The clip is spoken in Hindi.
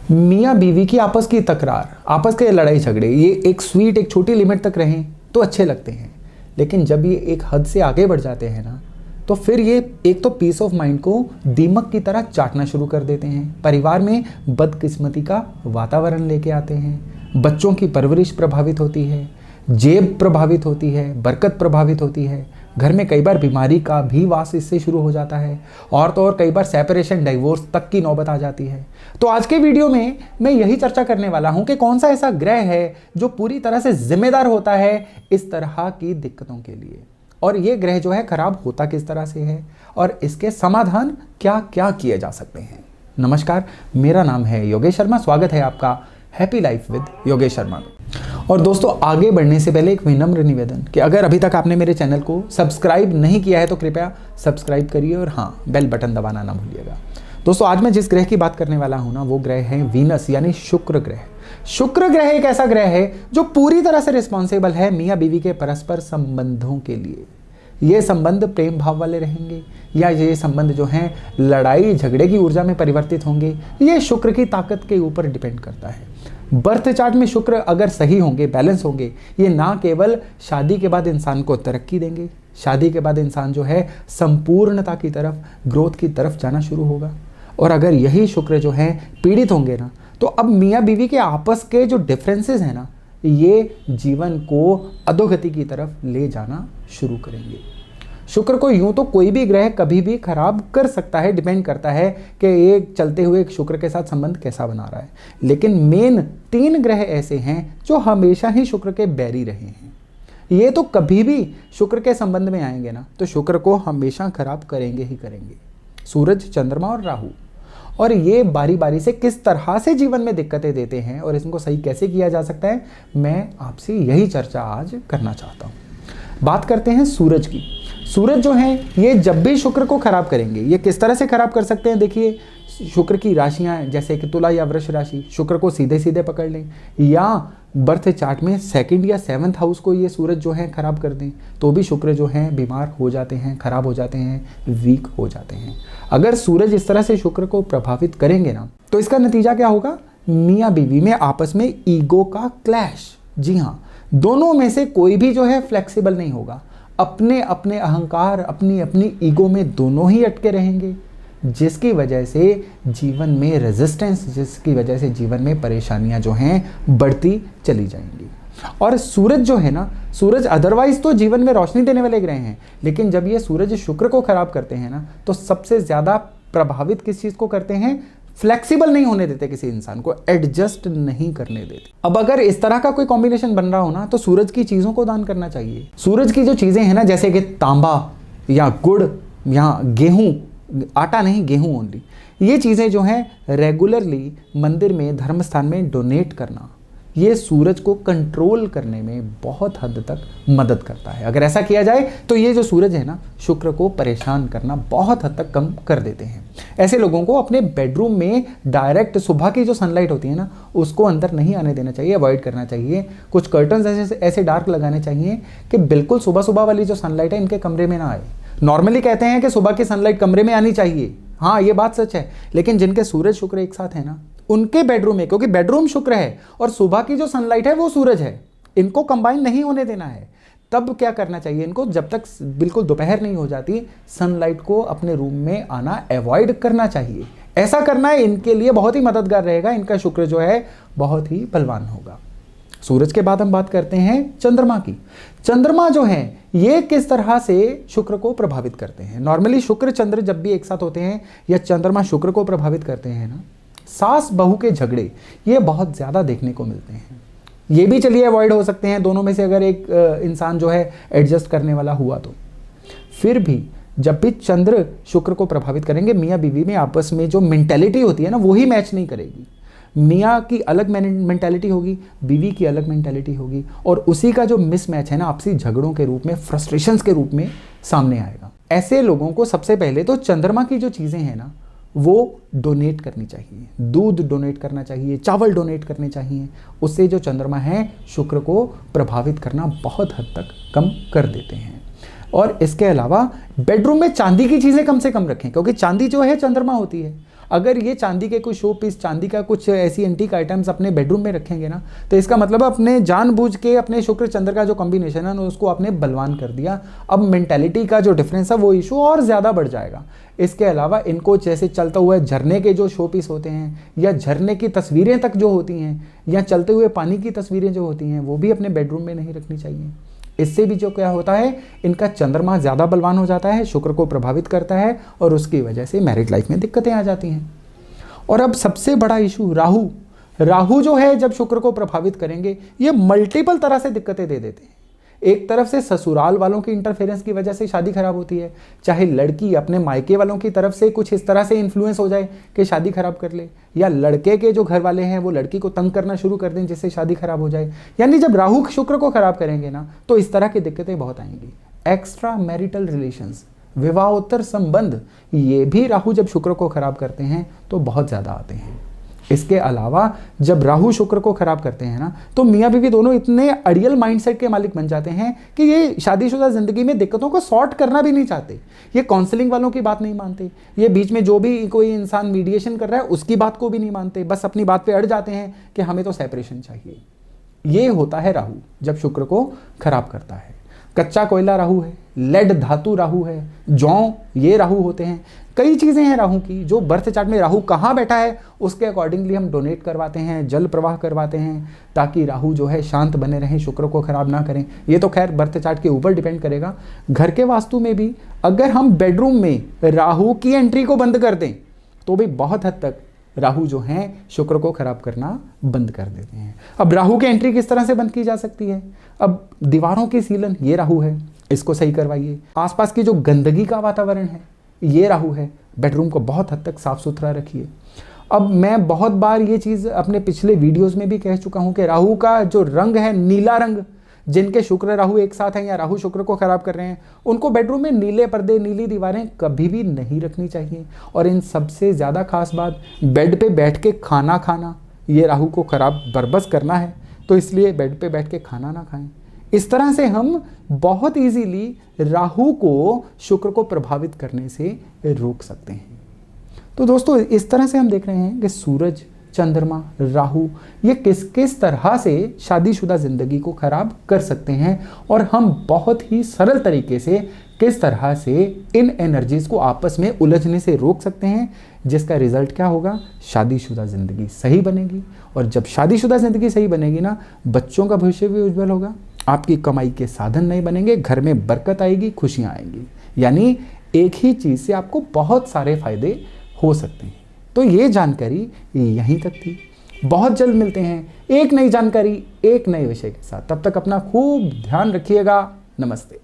मियाँ बीवी की आपस की तकरार, आपस के लड़ाई झगड़े, ये एक स्वीट एक छोटी लिमिट तक रहें तो अच्छे लगते हैं, लेकिन जब ये एक हद से आगे बढ़ जाते हैं ना, तो फिर ये एक तो पीस ऑफ माइंड को दीमक की तरह चाटना शुरू कर देते हैं। परिवार में बदकिस्मती का वातावरण लेके आते हैं। बच्चों की परवरिश प्रभावित होती है, जेब प्रभावित होती है, बरकत प्रभावित होती है। घर में कई बार बीमारी का भी वास इससे शुरू हो जाता है, और तो और कई बार सेपरेशन डिवोर्स तक की नौबत आ जाती है। तो आज के वीडियो में मैं यही चर्चा करने वाला हूं कि कौन सा ऐसा ग्रह है जो पूरी तरह से जिम्मेदार होता है इस तरह की दिक्कतों के लिए, और ये ग्रह जो है खराब होता किस तरह से है, और इसके समाधान क्या क्या किए जा सकते हैं। नमस्कार, मेरा नाम है योगेश शर्मा। स्वागत है आपका happy life with Yogesh Sharma में। और दोस्तों, आगे बढ़ने से पहले एक विनम्र निवेदन कि अगर अभी तक आपने मेरे चैनल को सब्सक्राइब नहीं किया है तो कृपया सब्सक्राइब करिए, और हाँ, बेल बटन दबाना ना भूलिएगा। दोस्तों, आज मैं जिस ग्रह की बात करने वाला हूं ना, वो ग्रह है वीनस यानी शुक्र ग्रह। शुक्र ग्रह एक ऐसा ग्रह है जो पूरी तरह से रिस्पॉन्सिबल है मियाँ बीवी के परस्पर संबंधों के लिए। ये संबंध प्रेम भाव वाले रहेंगे या ये संबंध जो हैं लड़ाई झगड़े की ऊर्जा में परिवर्तित होंगे, ये शुक्र की ताकत के ऊपर डिपेंड करता है। बर्थ चार्ट में शुक्र अगर सही होंगे, बैलेंस होंगे, ये ना केवल शादी के बाद इंसान को तरक्की देंगे, शादी के बाद इंसान जो है संपूर्णता की तरफ, ग्रोथ की तरफ जाना शुरू होगा। और अगर यही शुक्र जो है पीड़ित होंगे ना, तो अब मियाँ बीवी के आपस के जो डिफरेंसेस हैं ना, ये जीवन को अधोगति की तरफ ले जाना शुरू करेंगे। शुक्र को यूं तो कोई भी ग्रह कभी भी खराब कर सकता है, डिपेंड करता है कि एक चलते हुए एक शुक्र के साथ संबंध कैसा बना रहा है, लेकिन मेन 3 ग्रह ऐसे हैं जो हमेशा ही शुक्र के बैरी रहे हैं। ये तो कभी भी शुक्र के संबंध में आएंगे ना, तो शुक्र को हमेशा खराब करेंगे ही करेंगे। सूरज, चंद्रमा और राहु, और ये बारी बारी से किस तरह से जीवन में दिक्कतें देते हैं और इसको सही कैसे किया जा सकता है, मैं आपसे यही चर्चा आज करना चाहता हूँ। बात करते हैं सूरज की। सूरज जो है ये जब भी शुक्र को खराब करेंगे, ये किस तरह से खराब कर सकते हैं। देखिए, शुक्र की राशियाँ जैसे कि तुला या वृष राशि, शुक्र को सीधे सीधे पकड़ लें, या बर्थ चार्ट में 2nd या 7th हाउस को ये सूरज जो है खराब कर दें, तो भी शुक्र जो है बीमार हो जाते हैं, खराब हो जाते हैं, वीक हो जाते हैं। अगर सूरज इस तरह से शुक्र को प्रभावित करेंगे ना, तो इसका नतीजा क्या होगा, मियाँ बीवी में आपस में ईगो का क्लैश। जी हाँ, दोनों में से कोई भी जो है फ्लेक्सिबल नहीं होगा, अपने अपने अहंकार, अपनी अपनी ईगो में दोनों ही अटके रहेंगे, जिसकी वजह से जीवन में रेजिस्टेंस, जिसकी वजह से जीवन में परेशानियां जो हैं बढ़ती चली जाएंगी। और सूरज जो है ना, सूरज अदरवाइज तो जीवन में रोशनी देने वाले ग्रह हैं, लेकिन जब ये सूरज शुक्र को खराब करते हैं ना, तो सबसे ज्यादा प्रभावित किस चीज को करते हैं, फ्लेक्सिबल नहीं होने देते, किसी इंसान को एडजस्ट नहीं करने देते। अब अगर इस तरह का कोई कॉम्बिनेशन बन रहा हो ना, तो सूरज की चीजों को दान करना चाहिए। सूरज की जो चीजें हैं ना, जैसे कि तांबा या गुड़ या गेहूं, आटा नहीं गेहूं ओनली, ये चीजें जो हैं रेगुलरली मंदिर में, धर्म स्थान में डोनेट करना, ये सूरज को कंट्रोल करने में बहुत हद तक मदद करता है। अगर ऐसा किया जाए तो ये जो सूरज है ना, शुक्र को परेशान करना बहुत हद तक कम कर देते हैं। ऐसे लोगों को अपने बेडरूम में डायरेक्ट सुबह की जो सनलाइट होती है ना, उसको अंदर नहीं आने देना चाहिए, अवॉइड करना चाहिए। कुछ कर्टन्स ऐसे डार्क लगाने चाहिए कि बिल्कुल सुबह सुबह वाली जो सनलाइट है इनके कमरे में ना आए। नॉर्मली कहते हैं कि सुबह की सनलाइट कमरे में आनी चाहिए, हाँ ये बात सच है, लेकिन जिनके सूरज शुक्र एक साथ है ना, उनके बेडरूम में, क्योंकि बेडरूम शुक्र है और सुबह की जो सनलाइट है वो सूरज है, इनको कंबाइन नहीं होने देना है। तब क्या करना चाहिए इनको, जब तक बिल्कुल दोपहर नहीं हो जाती, सनलाइट को अपने रूम में आना अवॉइड करना चाहिए। ऐसा करना है इनके लिए बहुत ही मददगार रहेगा, इनका शुक्र जो है बहुत ही बलवान होगा। सूरज के बाद हम बात करते हैं चंद्रमा की। चंद्रमा जो है ये किस तरह से शुक्र को प्रभावित करते हैं। नॉर्मली शुक्र चंद्र जब भी एक साथ होते हैं या चंद्रमा शुक्र को प्रभावित करते हैं ना, सास बहू के झगड़े ये बहुत ज्यादा देखने को मिलते हैं। ये भी चलिए अवॉइड हो सकते हैं, दोनों में से अगर एक इंसान जो है एडजस्ट करने वाला हुआ तो। फिर भी जब भी चंद्र शुक्र को प्रभावित करेंगे, मियाँ बीवी में आपस में जो मेंटेलिटी होती है ना, वो ही मैच नहीं करेगी। मियाँ की अलग मेंटेलिटी होगी, बीवी की अलग मेंटेलिटी होगी, और उसी का जो मिसमैच है ना, आपसी झगड़ों के रूप में, फ्रस्ट्रेशंस के रूप में सामने आएगा। ऐसे लोगों को सबसे पहले तो चंद्रमा की जो चीजें हैं ना, वो डोनेट करनी चाहिए। दूध डोनेट करना चाहिए, चावल डोनेट करने चाहिए। उससे जो चंद्रमा है शुक्र को प्रभावित करना बहुत हद तक कम कर देते हैं। और इसके अलावा बेडरूम में चांदी की चीजें कम से कम रखें, क्योंकि चांदी जो है चंद्रमा होती है। अगर ये चांदी के कुछ शो पीस, चांदी का कुछ ऐसी एंटीक आइटम्स अपने बेडरूम में रखेंगे ना, तो इसका मतलब अपने जानबूझ के अपने शुक्र चंद्र का जो कॉम्बिनेशन है ना, उसको आपने बलवान कर दिया। अब मेंटेलिटी का जो डिफरेंस है वो इशू और ज़्यादा बढ़ जाएगा। इसके अलावा इनको जैसे चलता हुआ झरने के जो शो पीस होते हैं, या झरने की तस्वीरें तक जो होती हैं, या चलते हुए पानी की तस्वीरें जो होती हैं, वो भी अपने बेडरूम में नहीं रखनी चाहिए। इससे भी जो क्या होता है, इनका चंद्रमा ज़्यादा बलवान हो जाता है, शुक्र को प्रभावित करता है, और उसकी वजह से मैरिड लाइफ में दिक्कतें आ जाती हैं। और अब सबसे बड़ा इशू राहु जो है, जब शुक्र को प्रभावित करेंगे, ये मल्टीपल तरह से दिक्कतें दे देते हैं। एक तरफ से ससुराल वालों की इंटरफेरेंस की वजह से शादी खराब होती है, चाहे लड़की अपने मायके वालों की तरफ से कुछ इस तरह से इन्फ्लुएंस हो जाए कि शादी खराब कर ले, या लड़के के जो घर वाले हैं वो लड़की को तंग करना शुरू कर दें जिससे शादी खराब हो जाए। यानी जब राहु शुक्र को खराब करेंगे ना, तो इस तरह की दिक्कतें बहुत आएंगी। एक्स्ट्रा मैरिटल रिलेशंस, विवाहोत्तर संबंध, ये भी राहु जब शुक्र को खराब करते हैं तो बहुत ज़्यादा आते हैं। इसके अलावा जब राहु शुक्र को खराब करते हैं ना, तो मियाँ बीवी दोनों इतने अड़ियल माइंडसेट के मालिक बन जाते हैं कि ये शादीशुदा जिंदगी में दिक्कतों को सॉर्ट करना भी नहीं चाहते। ये काउंसलिंग वालों की बात नहीं मानते, ये बीच में जो भी कोई इंसान मीडिएशन कर रहा है उसकी बात को भी नहीं मानते, बस अपनी बात पे अड़ जाते हैं कि हमें तो सेपरेशन चाहिए। ये होता है राहु जब शुक्र को खराब करता है। कच्चा कोयला राहु है, लेड धातु राहु है, जौ, ये राहु होते हैं। कई चीज़ें हैं राहु की, जो बर्थ चार्ट में राहु कहाँ बैठा है उसके अकॉर्डिंगली हम डोनेट करवाते हैं, जल प्रवाह करवाते हैं, ताकि राहु जो है शांत बने रहें, शुक्र को खराब ना करें। ये तो खैर बर्थ चार्ट के ऊपर डिपेंड करेगा। घर के वास्तु में भी अगर हम बेडरूम में राहु की एंट्री को बंद कर दें तो भी बहुत हद तक राहु जो हैं शुक्र को खराब करना बंद कर देते हैं। अब राहु की एंट्री किस तरह से बंद की जा सकती है? अब दीवारों की सीलन, ये राहु है, इसको सही करवाइए। आसपास की जो गंदगी का वातावरण है, ये राहु है, बेडरूम को बहुत हद तक साफ सुथरा रखिए। अब मैं बहुत बार ये चीज़ अपने पिछले वीडियोस में भी कह चुका हूँ कि राहु का जो रंग है, नीला रंग, जिनके शुक्र राहु एक साथ हैं या राहु शुक्र को खराब कर रहे हैं, उनको बेडरूम में नीले पर्दे, नीली दीवारें कभी भी नहीं रखनी चाहिए। और इन सबसे ज़्यादा खास बात, बेड पे बैठ के खाना खाना, ये राहु को खराब बरबस करना है, तो इसलिए बेड पे बैठ के खाना ना खाएं। इस तरह से हम बहुत इजीली राहु को शुक्र को प्रभावित करने से रोक सकते हैं। तो दोस्तों, इस तरह से हम देख रहे हैं कि सूरज, चंद्रमा, राहु, ये किस किस तरह से शादीशुदा जिंदगी को खराब कर सकते हैं, और हम बहुत ही सरल तरीके से किस तरह से इन एनर्जीज को आपस में उलझने से रोक सकते हैं, जिसका रिजल्ट क्या होगा, शादीशुदा जिंदगी सही बनेगी। और जब शादीशुदा जिंदगी सही बनेगी ना, बच्चों का भविष्य भी उज्जवल होगा, आपकी कमाई के साधन नहीं बनेंगे, घर में बरकत आएगी, खुशियां आएंगी। यानी एक ही चीज़ से आपको बहुत सारे फायदे हो सकते हैं। तो ये जानकारी यहीं तक थी। बहुत जल्द मिलते हैं एक नई जानकारी, एक नए विषय के साथ। तब तक अपना खूब ध्यान रखिएगा। नमस्ते।